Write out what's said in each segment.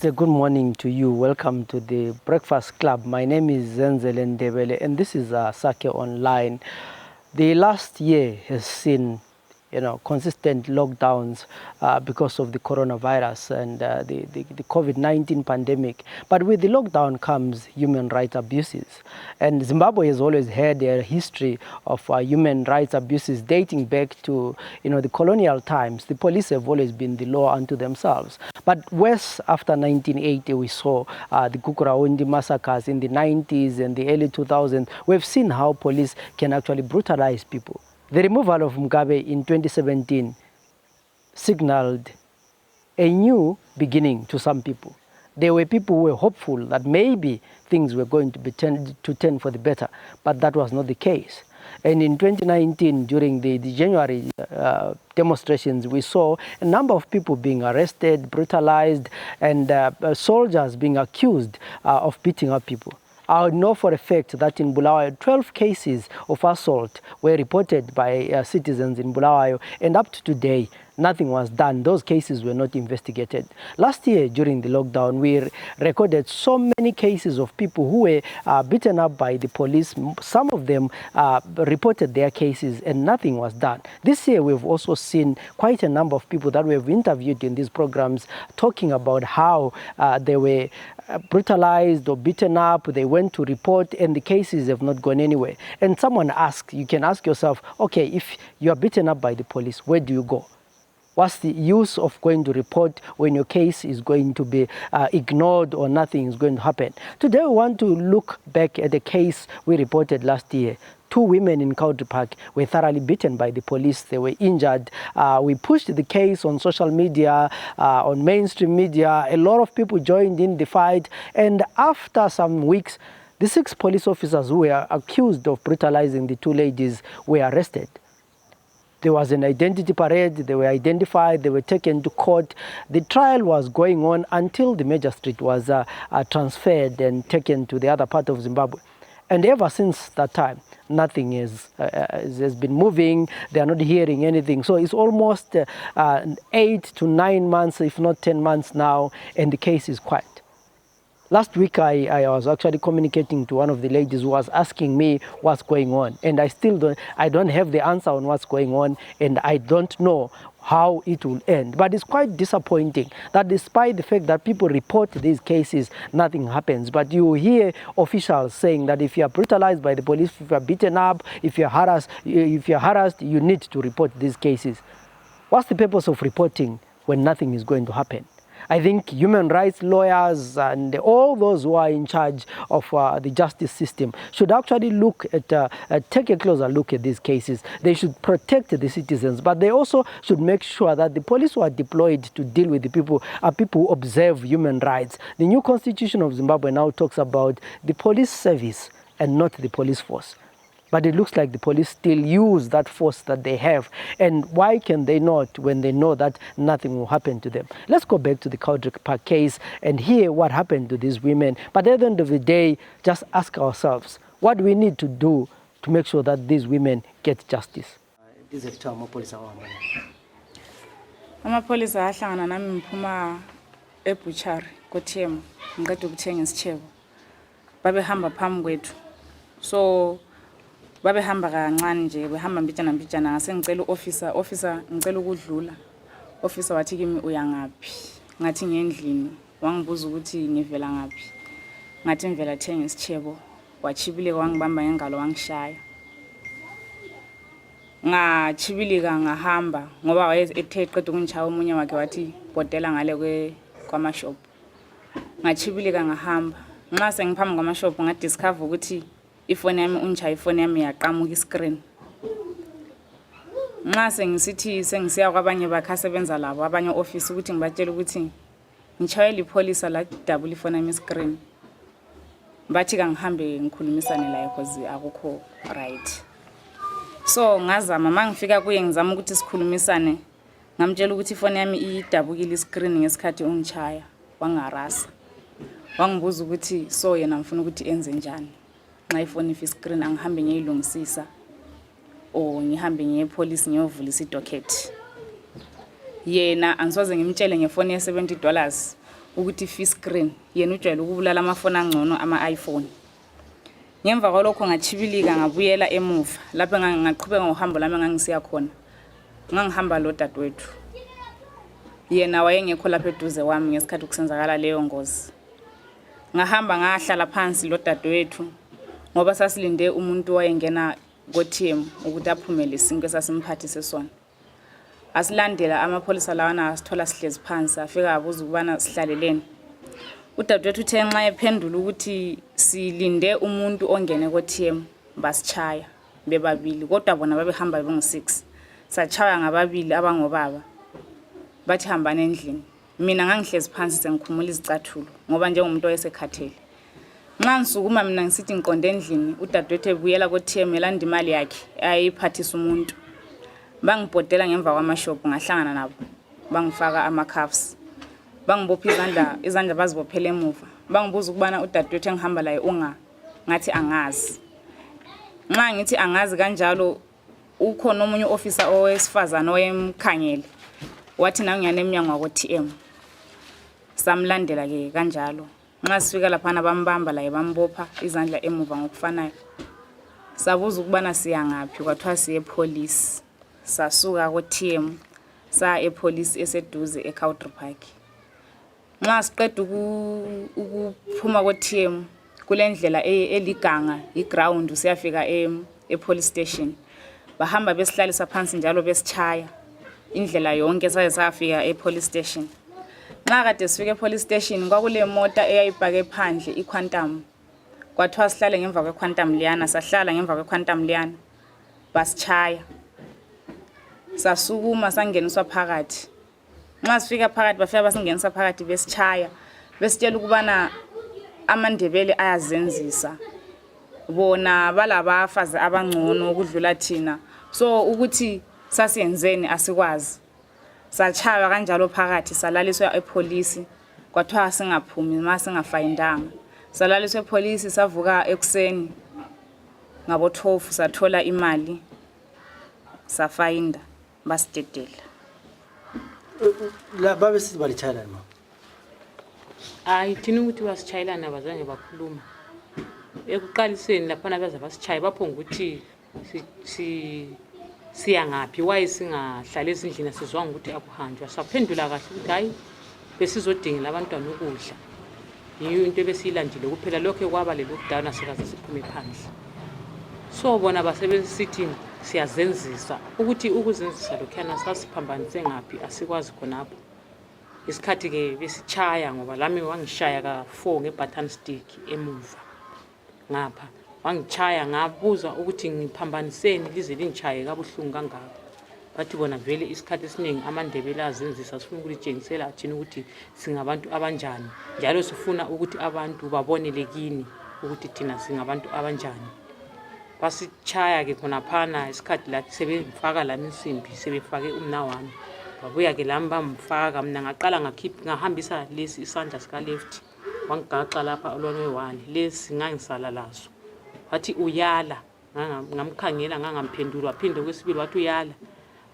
It's a good morning to you. Welcome to the Breakfast Club. My name is Zenzele Ndebele and this is Sake Online. The last year has seen consistent lockdowns because of the coronavirus and the COVID-19 pandemic. But with the lockdown comes human rights abuses. And Zimbabwe has always had a history of human rights abuses dating back to the colonial times. The police have always been the law unto themselves. But worse, after 1980, we saw the Kukuraundi massacres in the 90s and the early 2000s. We've seen how police can actually brutalize people. The removal of Mugabe in 2017 signaled a new beginning to some people. There were people who were hopeful that maybe things were going to turn for the better, but that was not the case. And in 2019, during the January demonstrations, we saw a number of people being arrested, brutalized, and soldiers being accused of beating up people. I know for a fact that in Bulawayo, 12 cases of assault were reported by citizens in Bulawayo, and up to today, nothing was done. Those cases were not investigated. Last year, during the lockdown, we recorded so many cases of people who were beaten up by the police. Some of them reported their cases and nothing was done. This year, we've also seen quite a number of people that we've interviewed in these programs talking about how they were brutalized or beaten up. They went to report and the cases have not gone anywhere. And someone asked, you can ask yourself, okay, if you are beaten up by the police, where do you go? What's the use of going to report when your case is going to be ignored or nothing is going to happen? Today we want to look back at the case we reported last year. 2 women in Cowdray Park were thoroughly beaten by the police. They were injured. We pushed the case on social media, on mainstream media. A lot of people joined in the fight. And after some weeks, the 6 police officers who were accused of brutalizing the 2 ladies were arrested. There was an identity parade, they were identified, they were taken to court. The trial was going on until the magistrate was transferred and taken to the other part of Zimbabwe. And ever since that time, nothing has been moving. They are not hearing anything. So it's almost 8 to 9 months, if not 10 months now, and the case is quiet. Last week, I was actually communicating to one of the ladies who was asking me what's going on. And I don't have the answer on what's going on, and I don't know how it will end. But it's quite disappointing that despite the fact that people report these cases, nothing happens. But you hear officials saying that if you are brutalized by the police, if you are beaten up, if you are harassed, you need to report these cases. What's the purpose of reporting when nothing is going to happen? I think human rights lawyers and all those who are in charge of the justice system should actually take a closer look at these cases. They should protect the citizens, but they also should make sure that the police who are deployed to deal with the people are people who observe human rights. The new constitution of Zimbabwe now talks about the police service and not the police force. But it looks like the police still use that force that they have. And why can they not when they know that nothing will happen to them? Let's go back to the Cowdray Park case and hear what happened to these women. But at the end of the day, just ask ourselves, what do we need to do to make sure that these women get justice? This is the police. Amapolice ahlangana nami ngiphuma eButchery koThemo ngiqeda ukuthenga isitshebo. Babehamba phambi kwethu. So babehamba kancane nje behamba mbijana ngase ngicela officer ngicela ukudlula. Officer wathi kimi uyangaphi? Ngathi ngendlini. Wangibuza ukuthi ngivela ngaphi. Ngathi ngivela thenga isitshebo. Wachibile wangibamba ngengalo wangishaya. Ngachibilika ngahamba ngoba wayethe eqeda ukungichaya umunye wakhe wathi bhodela ngale kwamashop. Ngachibilika ngahamba. Nxa sengiphambi kwamashop ngadiscover ukuthi ifoni yami unchaya ifoni yami yaqhamuka iscreen. Nxa sengisithi sengisiya kwabanye bakhasebenza labo abanye office ukuthi ngibatshela ukuthi ngichayela ipolice la double ifoni yami iscreen. Bathi kangihambe ngikhulumisane la because akukho right. So ngazama mangifika kuye ngizama ukuthi sikhulumisane. Ngamtshela ukuthi ifoni yami idabukile iscreen ngesikhathi ungichaya wangarasa. Wangibuza ukuthi so yena ngifuna ukuthi enze njani. Nxa ifoni iscreen angihambe ngiyilungisisa o ngihambe ngiyepolice ngiyovulisa idocket. Yena angisoze ngimtshele ngefoni ye $70 ukuthi fee screen yena ujwayele ukubulala amafoni angcono ama-iPhone. Ngemva kwalokho ngachibilika ngabuyela emuva lapho ngaqhubeka ngohambo lami ngangisiya khona. Ngangihamba lo dadwethu. Yena wayengekho lapha eduze wami ngesikhathi kusenzakala leyo ngozi. Ngahamba ngahlala phansi lo dadwethu ngoba sasilinde umuntu wayengena ko-TM ukuthi aphumele isinke esasimphathise sona. Asilandela amapholisa lawana asithola sihlezi phansi afika abuza ukubana sihlaleleni. Udadewethu uthe nxa ephendula ukuthi silinde umuntu ongene ko-TM basichaya bebabili kodwa bona babehamba bengu-6. Sachaya ngababili abangobaba. Bathi hambana endlini. Mina ngangihlezi phansi sengikhumula izicathulo ngoba njengomuntu oyesekhathele. Nxa ngisukuma mina ngisithi ngiqonde endlini udadewethu ebuyela ko-TM elanda imali yakhe ayiphathisa umuntu. Bangibhodela ngemva kwamashop ngahlangana nabo. Bangifaka ama-cuffs. Bangibopha izandla bazibophele emuva. Bangibuza ukubana udadewethu engihamba laye ngathi angazi. Nxa ngithi angazi kanjalo ukhona omunye officer owesifazana oyemkhangele. Wathi nangiyana eminyango wako-TM. Samlandela ke kanjalo. Nxa sifika lapha bambamba laye bambopha izandla emuva ngokufanayo. Sabuza ukubana siya ngaphi kwathiwa siye police. Sasuka ko-TM sa epolice eseduze eCowdray Park. Nxa siqeda ukuphuma ko-TM kulendlela eliganga iground siyafika epolice station. Bahamba besihlalisa phansi njalo besichaya indlela yonke saye safika epolice station. Nxa kade sifike epolice station kwakule mota eyayipake phandle iquantum. Kwathiwa sihlale ngemva kwequantum liyana sahlala ngemva kwequantum liyana basichaya. Sasukuma sangeniswa phakathi. Nxa sifika phakathi bafika basingenisa phakathi besichaya. Besitshela ukubana amaNdebele ayazenzisa. Bona balabafazi abangcono ukudlula thina. So ukuthi sasiyenzeni asikwazi. Sachaywa kanjalo phakathi salaliswa epolice. Kwathiwa singaphumi masingafayindanga. Salaliswa epolice savuka ekuseni ngabo 12 sathola imali safayinda basidedela. La babe sithi balichayela ma. Thina ukuthi basichayelana abazange bakhuluma. Ekuqaliseni lapha baza basichaya baphonga ukuthi siya ngaphi waye singahlala ezindlini sizwanga ukuthi akuhanjwa. Saphendula kahle ukuthi hayi besizodingela abantwana ukudla. Yiyo into ebesiyilandile kuphela lokho kwaba le-lockdown sikaze siphume phandle. So bona basebesithi siyazenzisa ukuthi ukuzenzisa lokhana sasiphambanise ngaphi asikwazi khonapho. Isikhathi ke besichaya ngoba lami wangishaya ka4 ngebutton stick emuva. Ngapha wangichaya ngabuza ukuthi ngiphambaniseni lize lingichaye kabuhlungu kangaka. Bathi bona vele isikhathi esiningi amaNdebele azenzisa sifuna ukulitshengisela athina ukuthi singabantu abanjani njalo sifuna ukuthi abantu babonele kini ukuthi thina singabantu abanjani. Basichaya ke khona phana isikhathi la sebefaka lami insimbi sebefake umna wami. Babuya ke lami bamfaka mina ngaqala ngahambisa lesi isandla sika left wangigaxa lapha olwane lesi ngangisala laso. Wathi uyala ngamkhangela ngangamphendula waphinde kwesibili wathi uyala.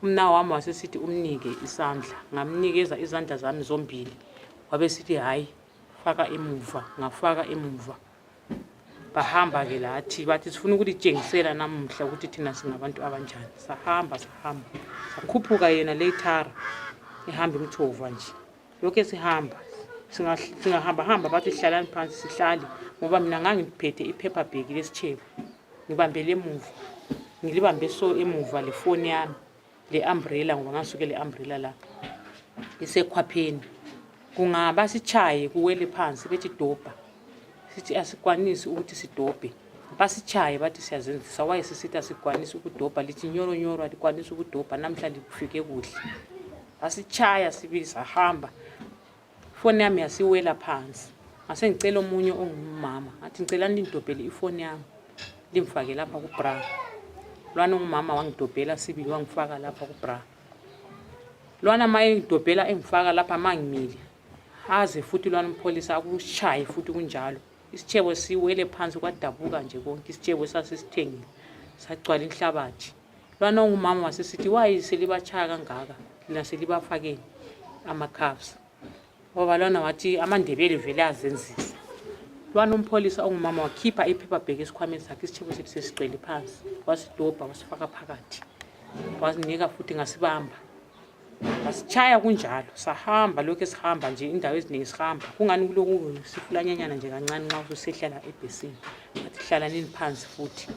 Umna wami wasesithi umnike isandla ngamnikeza izandla zami zombili. Wabe sithi hayi faka emuva ngafaka emuva. Bahamba ke lathi bathi sifuna ukulitshengisela namuhla ukuthi thina singabantu abanjani. Sahamba sakhuphuka yena later ehamba imthova nje. Lokho sihamba singahamba bathi hlalani phansi sihlale ngoba mina ngangiphethe ipaper bag lesichebo. Ngibambele emuva. Ngilibambe so emuva le phone yami le umbrella ngoba ngasuke le umbrella la isekhwapheni. Kungaba sichaye kuwele phansi bethi dobha. Sithi asikwanisi ukuthi sidobhe. Basichaye bathi siyazenzisa waye sisithi asikwanisi ukudobha lithi nyoro alikwanisi ukudobha namhla likufike kuhle. Basichaya sibili sahamba. Phone yami yasiwela phansi. Ngase ngicela omunye ongumama athi ngicela nindobhele ifone yami limfake lapha ku bra. Lwana ungumama wangidobhela sibili wangifaka lapha ku bra. Lwana maye ngidobhela engifaka lapha mangimile. Haze futhi lwana umpolisa akushaye futhi kunjalo. Isichebo siwele phansi kwadabuka nje konke isichebo sasisithengile sagcwala inhlabathi. Lwana ungumama wasesithi wayise libachaya kangaka lina selibafakeni ama cuffs. ngoba lona wathi amaNdebele vele azenzisa. Lwana umpholisa ongumama wakhipha iphepha bheke esikhwameni sakhe isitshebo sethu sesigcwele phansi, wasidobha wasifaka phakathi, wasinika futhi ngasibamba, wasitshaya kunjalo. Sahamba lokho esihamba nje indawo eziningi sihamba, kungani kuloku sifulanyanyana nje kancane nxa ususehlala ebhesini. Wathi hlala nini phansi futhi,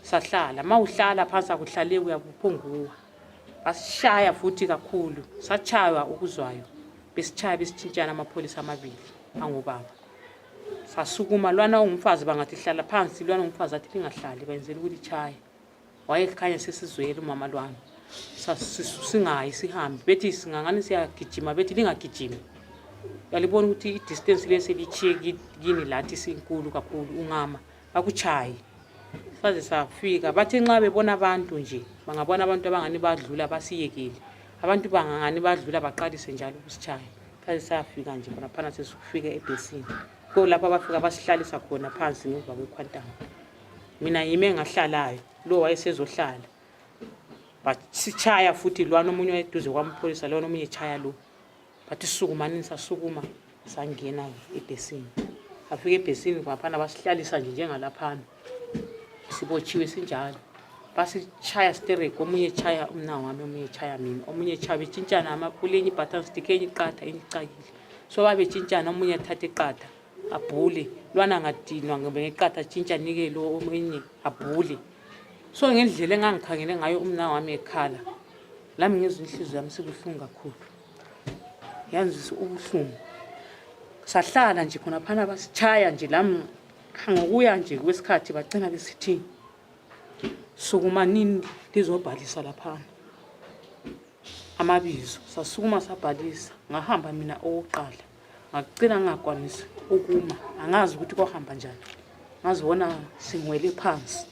sahlala. Ma uhlala phansi akuhlale uyabuphunguwa. Basishaya futhi kakhulu, satshaywa ukuzwayo, besitshaya besitshintshana amapholisa amabili angobaba. Sasukuma, lwana ungumfazi bangathi hlala phansi, lwana ungumfazi athi lingahlali benzela ukuthi chaye. Wayekhanya sesizwele umama lwana. Singayi sihambe, bethi singangani siyagijima, bethi lingagijimi. Yalibona ukuthi i-distance leselichiye kini lathi sinkulu kakhulu, ungama bakuchaye. Saze safika, bathi nxa bebona abantu nje, bangabona abantu abangani badlula basiyekile. Abantu bangangani badlula baqalise njalo ukusitshaya. Saze safika nje khona phana sesifike ebhesini. Ko lapha bafika basihlalisa khona phansi ngemva kwekhwantanga. Mina yime ngahlalayo, lo wayesezohlala. Basitshaya futhi lwana omunye wayeduze kwampholisa, lona omunye echaya lo. Bathi sukumanini, sasukuma sangena ebhesini. Afike ebhesini kwaphana basihlalisa nje njengalaphana. Sibotshiwe sinjalo. Basitshaya stereko, omunye echaya umnawo wami, omunye echaya mina, omunye echaya betshintshana amapulenye ibutton stick enye iqatha enye icakile. So babetshintshana, omunye athathe iqatha abhule, lwana ngadinwa ngeqatha tshintsha nike lo omunye abhule. So ngendlela engangikhangele ngayo umnawo wami ekhala, lami ngezwe inhliziyo yami sibuhlungu kakhulu, yanzisa ubuhlungu. Sahlala nje khona phana basitshaya nje, lami ngokuya nje kwesikhathi bagcina besithi sukuma nini lizobhalisa laphana amabizo. Sasukuma sabhalisa, ngahamba mina owokuqala, ngagcina ngakwanisa ukuma, angazi ukuthi kohamba njani, ngazibona singwele phansi.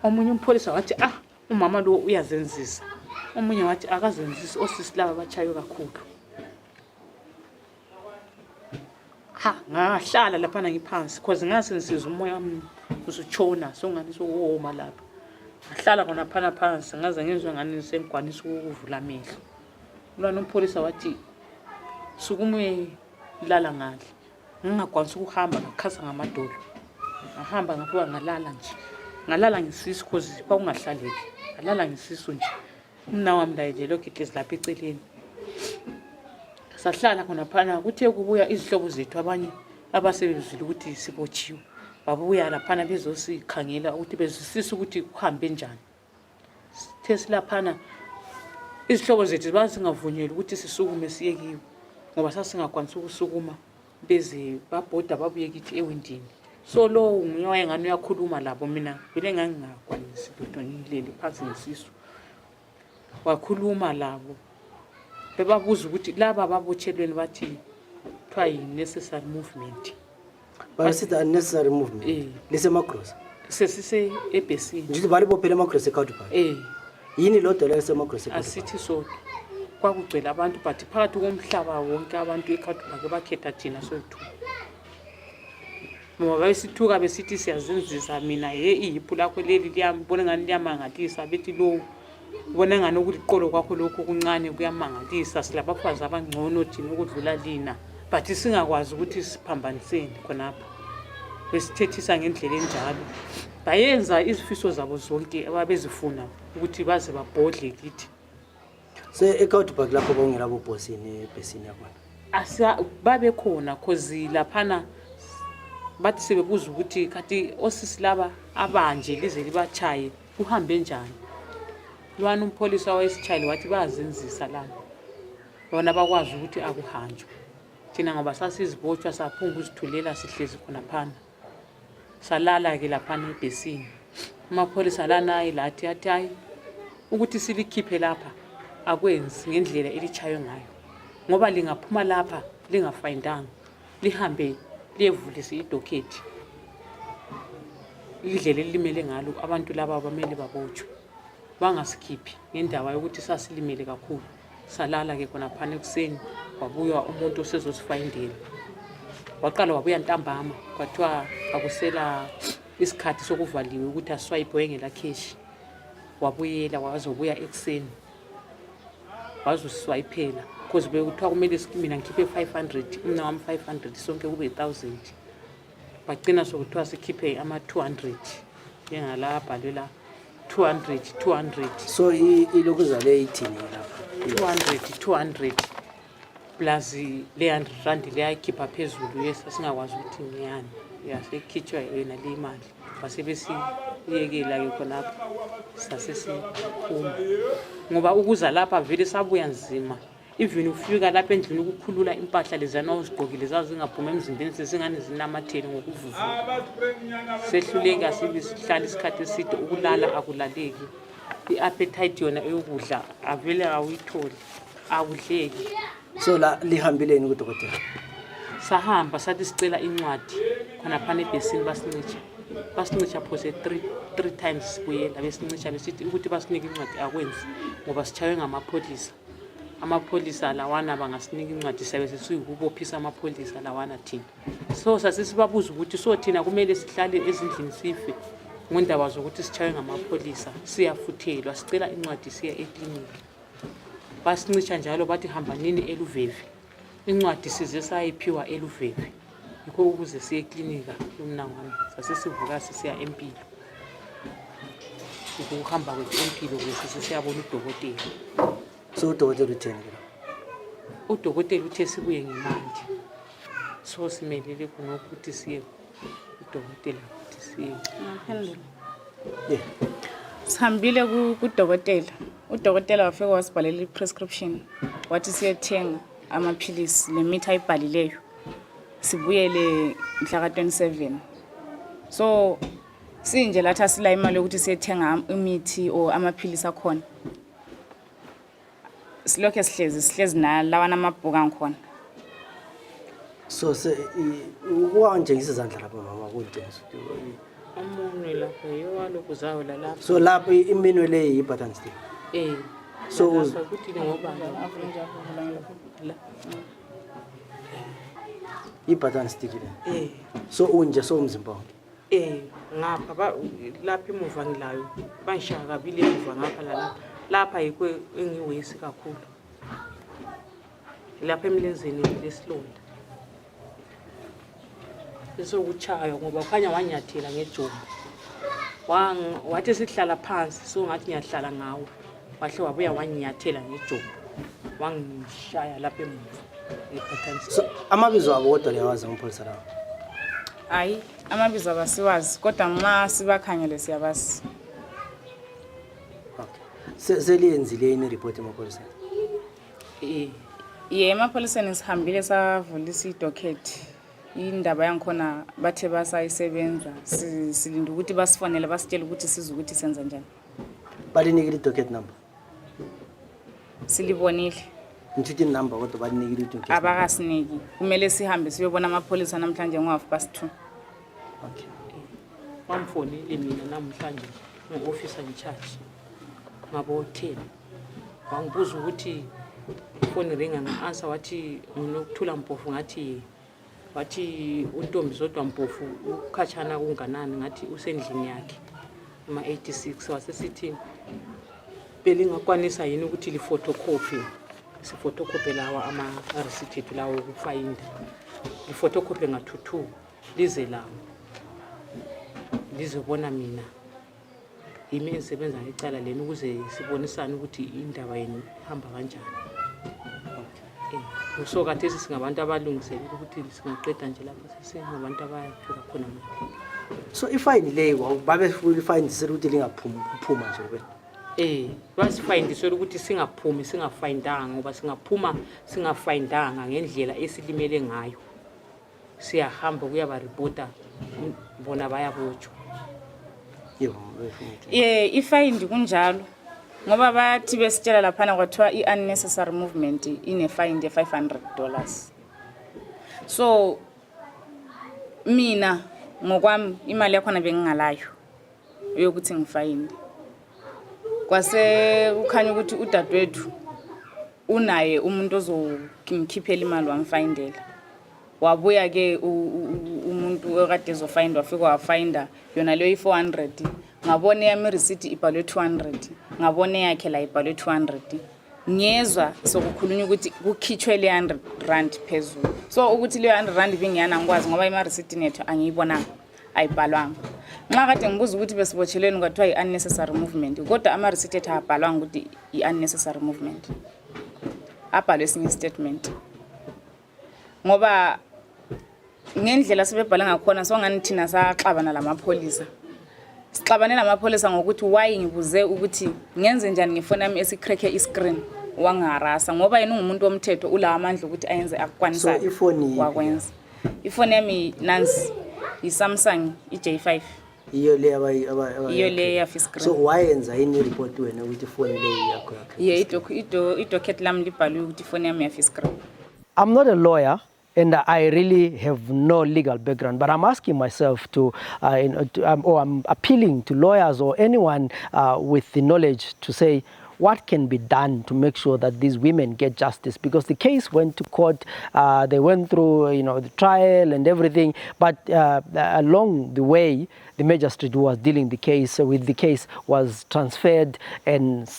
Omunye umpholisa wathi umama lo uyazenzisa, omunye wathi akazenzisi, osisi laba bachayo kakhulu. Ngahlala laphana ngiphansi cause ngasensizwa umoya wami usutshona, songani sowoma lapha. Ngahlala khona phana phansi, ngaze ngizwe ngani sengikwanisa ukuvula amehlo. Lwana umpholisa wathi sukume lala ngale. Ngingakwanisa ukuhamba, ngakhasa ngamadolo. Ngahamba ngaphuka ngalala nje. Ngalala ngisisu cause kwakungahlaleki. Ngalala ngisisu nje. Umnawo wami la nje lokho ihlezi lapha eceleni. Sahlala khona phana, kuthe kubuya izihlobo zethu abanye abasebezile ukuthi sibotshiwe. Babuya laphana bezosikhangela ukuthi bezisisa ukuthi kuhambe njani. Sithe silaphana izihlobo zethu basingavunyelwa ukuthi sisukume siye kiwo, ngoba sasingakwanisa ukusukuma beze babhoda babuye kithi ewindini. So lo nguye ngani uyakhuluma labo, mina vele ngangingakwanisi lutho, ngilele phansi ngesisu. Wakhuluma labo, bebabuza ukuthi laba babotshelweni bathi kuthiwa yi-necessary movement. Basithi unnecessary movement lisemakrosi sesise ebhesini ngithi bali bophela emakrosi eCowdray Park. Yini lo dollar esemakrosi eCowdray Park? Asithi sodwa, kwakugcwele abantu, but phakathi komhlaba wonke abantu eCowdray Park bakhetha thina soyithu. Ngoba bayisithuka besithi siyazenzisa, mina iyiphu lakho leli liyambona ngani liyamangalisa, bethi lo ubona ngani ukuliqolo kwakho lokho kuncane kuyamangalisa, silabafazi abangcono thina ukudlula lina, but singakwazi ukuthi siphambaniseni khonapha. Besithethisa ngendlela enjalo, bayenza izifiso zabo zonke ababezifuna ukuthi baze babhodle kithi. eCowdray Park lapho bongela bobhosini ebhesini yakho? Babe khona cause laphana bathi sebebuza ukuthi kathi osisi laba abanje lize libachaye kuhambe njani. Lwana umpholisa wayesitshayile wathi bazenzisa lana, bona bakwazi ukuthi akuhanjwe. Thina ngoba sasizibotshwa saphunga uzithulela sihlezi khona phana, salala ke laphana ebhesini. Amapholisa lana ayilathi athi hayi ukuthi silikhiphe lapha akwenzi ngendlela elichaywe ngayo, ngoba lingaphuma lapha lingafayindanga lihambe liyevulisa idokhethi, indlela elimele ngalo abantu laba bamele babotshwe, bangasikhiphi ngendawo yokuthi sasilimele kakhulu. Salala ke khona phana ekuseni, wabuya umuntu osezosifayindela. Waqala wabuya ntambama, kwathiwa akusela isikhathi sokuvaliwe ukuthi aswipe ngela cash. Wabuyela wazobuya ekuseni wazoswiphela. because bekuthiwa kumele mina ngikhiphe 500 umna wami 500 sonke kube 1000 bagcina sokuthiwa sikhiphe ama-200 njengala abhalela 200 So ilokuzale ithini lapha 200 plus le 100 rand leyayikhipha phezulu yesasingakwazi ukuthi ngiyani yasekhitshwa yena le imali basebesiyekela-ke khonapho sasesiphuma ngoba ukuza lapha vele sabuya nzima even ufika lapha endlini ukukhulula impahla lezana uzigqokile zazingaphuma emzimbeni sesingane zinamatheli ngokuvuvuka sehluleka sihlala isikhathi eside ukulala akulaleki i-appetite yona eyokudla avele awuyitholi akudleki. So la lihambileni kudokotela? Sahamba sathi sicela incwadi khonaphana ebhesini basincitsha phose 3 times sibuyela besincitsha besithi ukuthi basinike incwadi akwenzi ngoba sichawe ngamapholisa. Amapholisa lawana bangasinika incwadi sabe sesiyikubophisa amapholisa lawana thina. So sasisibabuza ukuthi so thina kumele sihlale ezindlini sife ngondaba zokuthi sichawe ngamapholisa siyafuthelwa sicela incwadi siya ekliniki. Basincitsha njalo bathi hamba nini eLuveve. Incwadi size sayiphiwa eLuveve. Yikho ukuze siye eklinika yomnangwane sasesivuka sisiya empilo. Ukuhamba kwethu empilo kwesi siyabona udokotela. So udokotela utheni ke? Udokotela uthe sibuye ngemandi. So simelele khona ukuthi siye udokotela ukuthi siye. Ngaphendula. Yeah. Sihambile kudokotela. Udokotela wafika wasibhalela i-prescription wathi siyethenga amaphilisi lemitha ayibhalileyo sibuyele mhla ka-27. So sinje lathi asila imali yokuthi siyethenga imithi or amaphilisi akhona silokho sihlezi nalawana amabhuku angikhona. So ukwanje izandla lapha mama kunjenzo Umunwe lapha yowaloku zawo lalapha. so lapha iminwe le yi-button stick. So ukuthi ngoba la i-button stick le. So unje so umzimba wonke. Ngapha lapha emuva ngilayo bangishaya kabili emuva ngapha lapha yikho engiwesi kakhulu lapha emlenzeni lesilonda esokuchaya ngoba khanya wanyathela ngejombo wathi sihlala phansi so ngathi ngiyahlala ngawo wahle wabuya wanyathela ngejombo wangishaya lapha emuva ephathani. So amabizo abo kodwa liyawazi amapholisa lawo? Hayi amabizo abasiwazi kodwa ma sibakhangele siyabazi. Okay. Seliyenzile ni report emapholiseni? Emapholiseni sihambile savulisa idocket. Indaba yangikhona bathe basayisebenza silinda ukuthi basifonele basitshela ukuthi siza ukuthi senza njani. Balinikile i-docket number? Silibonile. Ngithi number kodwa balinikile i-docket? Abakasiniki. Kumele sihambe siyobona amapholisa namhlanje ngo-2:30. Okay. Wamfonile mina namhlanje ngu-officer in charge ngabo 10 wangibuza ukuthi phone ringa nga-answer wathi nginokuthula Mpofu ngathi wathi untombi zodwa Mpofu ukhatshana kunganani ngathi usendlini yakhe ama-86 wasesithi belingakwanisa yini ukuthi li-photocopy si-photocopy lawa ama-receipt lawo ukufayinda li-photocopy nga-2 lize lawo lizobona mina yimi engisebenza ngecala leni ukuze sibonisane ukuthi indaba yenu ihamba kanjani. So kathesi singabantu abalungisela ukuthi singaqeda nje lapha singabantu abayafika khona manje. So ifine leyo babe full fine ukuthi lingaphuma nje kuphela? Basifayindisela ukuthi singaphumi singafayindanga ngoba singaphuma singafayindanga ngendlela esilimele ngayo siyahamba kuyaba reporta bona bayabotshwa. Ifine kunjalo ngoba bathi besitshela laphana kwathiwa i-unnecessary movement ine-fine $500. So mina ngokwami imali yakhona bengingalayo yokuthi ngifayinde. Kwase ukhanya ukuthi udadewethu unaye umuntu ozongikhiphela imali wamfayindela. Wabuya ke umuntu okade ezofayinda wafika wafayinda yona leyo i-400 ngabone yami receipt ibhalwe 200 ngabone yakhe la ibhalwe 200 ngezwa sokukhulunywa ukuthi kukhitshwe le 100 rand phezulu so ukuthi le 100 rand bingiyana ngikwazi ngoba ima receipt nethu angiyibonanga ayibhalwanga nxa kade ngibuza ukuthi besibotshelweni kwathiwa i-unnecessary movement kodwa ama receipt ethu abhalwanga ukuthi i-unnecessary movement abhalwe esinye statement ngoba ngendlela sebebhala ngakhona so ngani thina saxabana lamapholisa sixabane lamapholisa ngokuthi why ngibuze ukuthi ngenze njani ngefoni yami esikrekhe iscreen wangarasa ngoba yena ungumuntu womthetho ula amandla ukuthi ayenze akukwanisa wakwenza ifoni yami nansi iSamsung iJ5 iyo le yafi screen so why yenza ini report wena ukuthi ifoni le yakho idocket lami libhalwe ukuthi ifoni yami yafi screen. I'm not a lawyer and I really have no legal background, but I'm asking myself I'm appealing to lawyers or anyone with the knowledge to say, what can be done to make sure that these women get justice? Because the case went to court, they went through, the trial and everything, but along the way, the magistrate who was dealing with the case was transferred, and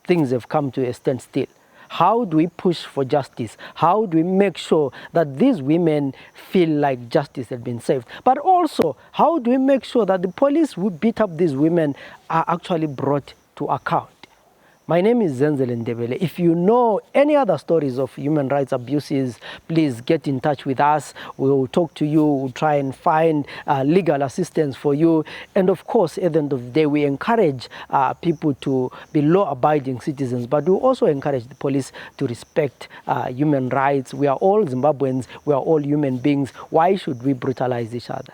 things have come to a standstill. How do we push for justice? How do we make sure that these women feel like justice has been served? But also, how do we make sure that the police who beat up these women are actually brought to account? My name is Zenzele Ndebele. If you know any other stories of human rights abuses, please get in touch with us. We will talk to you. We'll try and find legal assistance for you. And of course, at the end of the day, we encourage people to be law-abiding citizens, but we also encourage the police to respect human rights. We are all Zimbabweans. We are all human beings. Why should we brutalize each other?